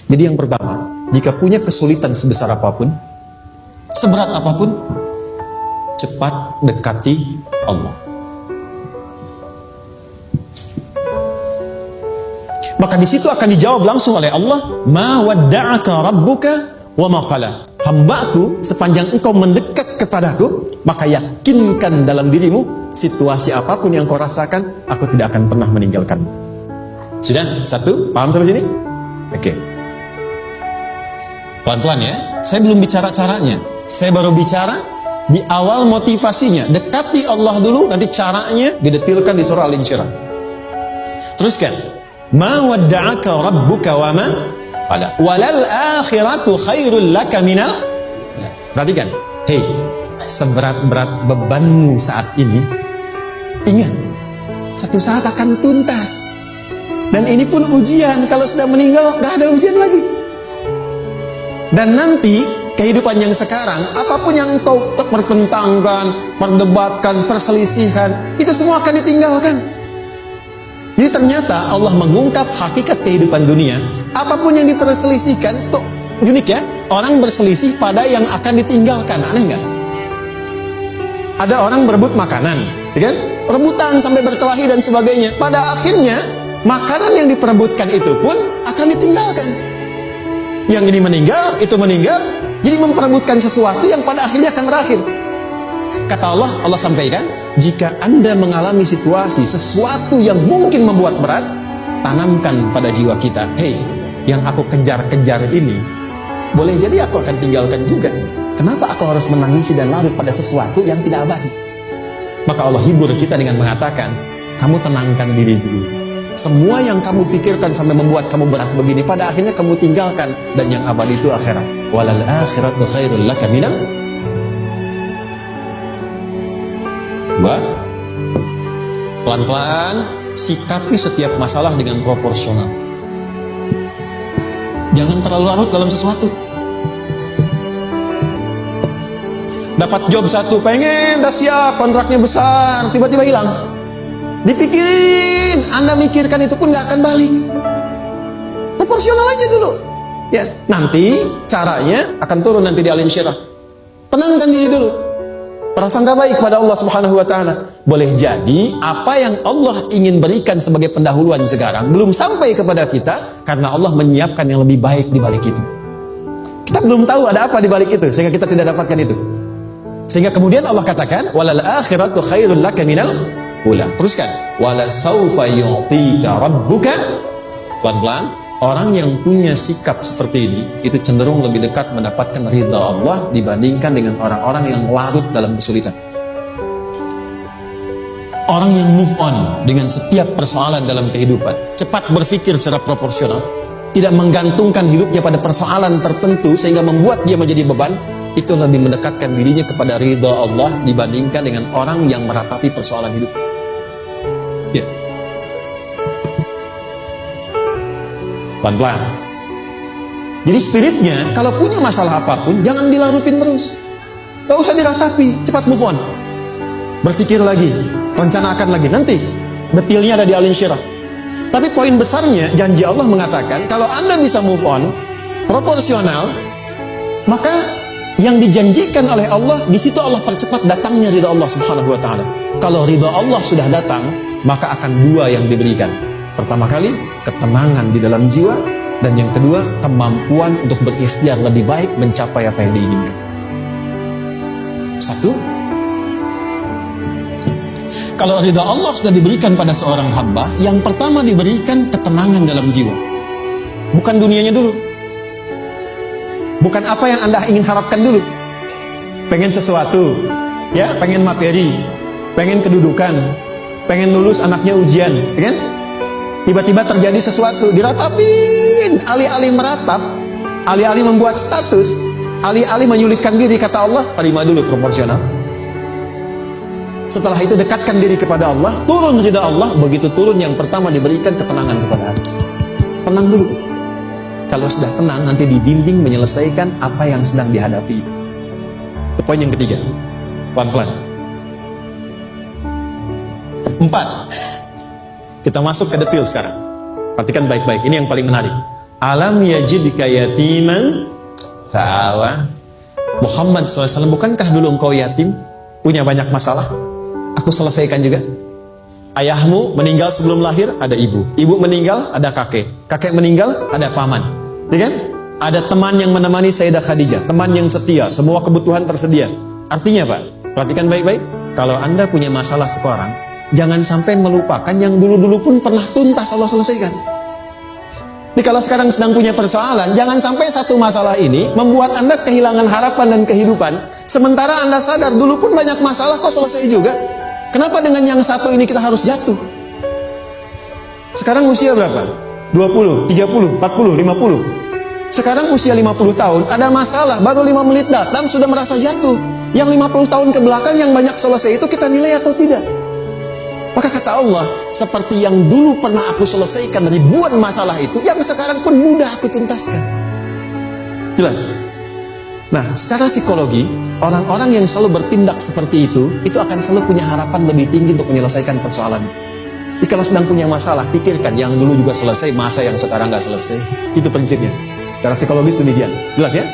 Jadi yang pertama, jika punya kesulitan sebesar apapun, seberat apapun, cepat dekati Allah. Maka di situ akan dijawab langsung oleh Allah, ma wadda'aka rabbuka wa ma qala. Hambaku, sepanjang engkau mendekat kepadaku, maka yakinkan dalam dirimu, situasi apapun yang kau rasakan, aku tidak akan pernah meninggalkanmu. Sudah? Satu? Paham sampai sini? Oke. Pelan-pelan ya. Saya belum bicara caranya. Saya baru bicara di awal motivasinya. Dekati Allah dulu, nanti caranya didetilkan di surah Al-Insyirah. Teruskan. Ma wadda'aka rabbuka wa ma qala. Walal akhiratu khairul laka minal. Perhatikan. Hei, seberat-berat bebanmu saat ini, ingat, satu saat akan tuntas. Dan ini pun ujian. Kalau sudah meninggal, gak ada ujian lagi. Dan nanti kehidupan yang sekarang, apapun yang engkau pertentangkan, perdebatkan, perselisihkan, itu semua akan ditinggalkan. Jadi ternyata Allah mengungkap hakikat kehidupan dunia. Apapun yang diperselisihkan, tuh unik ya. Orang berselisih pada yang akan ditinggalkan. Aneh nggak? Ada orang berebut makanan, ya kan? Rebutan sampai berkelahi dan sebagainya. Pada akhirnya makanan yang diperebutkan itu pun akan ditinggalkan. Yang ini meninggal, itu meninggal. Jadi memperebutkan sesuatu yang pada akhirnya akan berakhir. Kata Allah, Allah sampaikan, jika Anda mengalami situasi, sesuatu yang mungkin membuat berat, tanamkan pada jiwa kita, hei, yang aku kejar-kejar ini, boleh jadi aku akan tinggalkan juga. Kenapa aku harus menangisi dan larut pada sesuatu yang tidak abadi? Maka Allah hibur kita dengan mengatakan, kamu tenangkan diri dulu. Semua yang kamu pikirkan sampai membuat kamu berat begini, pada akhirnya kamu tinggalkan. Dan yang abadi itu akhirat. Walal akhiratu khairul laka minal. Dua, pelan-pelan sikapi setiap masalah dengan proporsional. Jangan terlalu larut dalam sesuatu. Dapat job satu, pengen, udah siap, kontraknya besar, tiba-tiba hilang. Dipikirin, Anda mikirkan itu pun gak akan balik. Proporsional aja dulu. Ya, nanti caranya akan turun nanti di Al-Insyirah. Tenangkan diri dulu. Prasangka baik pada Allah Subhanahu wa taala. Boleh jadi apa yang Allah ingin berikan sebagai pendahuluan sekarang belum sampai kepada kita karena Allah menyiapkan yang lebih baik di balik itu. Kita belum tahu ada apa di balik itu sehingga kita tidak dapatkan itu. Sehingga kemudian Allah katakan walal akhiratu khairul laka minal ula. Teruskan. Wala saufa yu'tika rabbuka. Pelan-pelan. Orang yang punya sikap seperti ini itu cenderung lebih dekat mendapatkan ridha Allah dibandingkan dengan orang-orang yang larut dalam kesulitan. Orang yang move on dengan setiap persoalan dalam kehidupan, cepat berpikir secara proporsional, tidak menggantungkan hidupnya pada persoalan tertentu sehingga membuat dia menjadi beban, itu lebih mendekatkan dirinya kepada ridha Allah dibandingkan dengan orang yang meratapi persoalan hidup. Ya. Pelan-pelan. Jadi spiritnya, kalau punya masalah apapun, jangan dilarutin terus. Gak usah diratapi, cepat move on. Berpikir lagi, rencanakan lagi. Nanti, detailnya ada di Al-Insyirah. Tapi poin besarnya, janji Allah mengatakan, kalau Anda bisa move on, proporsional, maka yang dijanjikan oleh Allah, di situ Allah percepat datangnya ridha Allah Subhanahu wa ta'ala. Kalau ridha Allah sudah datang, maka akan dua yang diberikan. Pertama kali, ketenangan di dalam jiwa, dan yang kedua, kemampuan untuk berikhtiar lebih baik mencapai apa yang diinginkan. Satu, kalau ridha Allah sudah diberikan pada seorang hamba, yang pertama diberikan ketenangan dalam jiwa. Bukan dunianya dulu. Bukan apa yang Anda ingin harapkan dulu. Pengen sesuatu, ya, pengen materi, pengen kedudukan, pengen lulus anaknya ujian, ya kan? Tiba-tiba terjadi sesuatu, diratapin, alih-alih meratap, alih-alih membuat status, alih-alih menyulitkan diri, kata Allah, terima dulu proporsional. Setelah itu dekatkan diri kepada Allah, turun ridha Allah, begitu turun yang pertama diberikan ketenangan kepada hati. Tenang dulu. Kalau sudah tenang, nanti dibimbing menyelesaikan apa yang sedang dihadapi itu. Itu poin yang ketiga. Pelan-pelan. 4. Kita masuk ke detail sekarang. Perhatikan baik-baik, ini yang paling menarik. Alam yajidka yatiman fa'awa. Muhammad SAW, bukankah dulu engkau yatim? Punya banyak masalah? Aku selesaikan juga. Ayahmu meninggal sebelum lahir, ada ibu. Ibu meninggal, ada kakek. Kakek meninggal, ada paman. Ya kan? Ada teman yang menemani Sayyidah Khadijah. Teman yang setia, semua kebutuhan tersedia. Artinya Pak, perhatikan baik-baik. Kalau Anda punya masalah sekarang, jangan sampai melupakan yang dulu-dulu pun pernah tuntas Allah selesaikan. Jadi kalau sekarang sedang punya persoalan, jangan sampai satu masalah ini membuat Anda kehilangan harapan dan kehidupan. Sementara Anda sadar dulu pun banyak masalah kok selesai juga. Kenapa dengan yang satu ini kita harus jatuh? Sekarang usia berapa? 20, 30, 40, 50. Sekarang usia 50 tahun, ada masalah, baru 5 menit datang sudah merasa jatuh. Yang 50 tahun ke belakang yang banyak selesai itu kita nilai atau tidak? Maka kata Allah, seperti yang dulu pernah aku selesaikan ribuan masalah itu, yang sekarang pun mudah aku tuntaskan. Jelas? Nah, secara psikologi, orang-orang yang selalu bertindak seperti itu akan selalu punya harapan lebih tinggi untuk menyelesaikan persoalan. Jadi kalau sedang punya masalah, pikirkan yang dulu juga selesai, masa yang sekarang nggak selesai. Itu prinsipnya. Secara psikologis demikian. Jelas ya?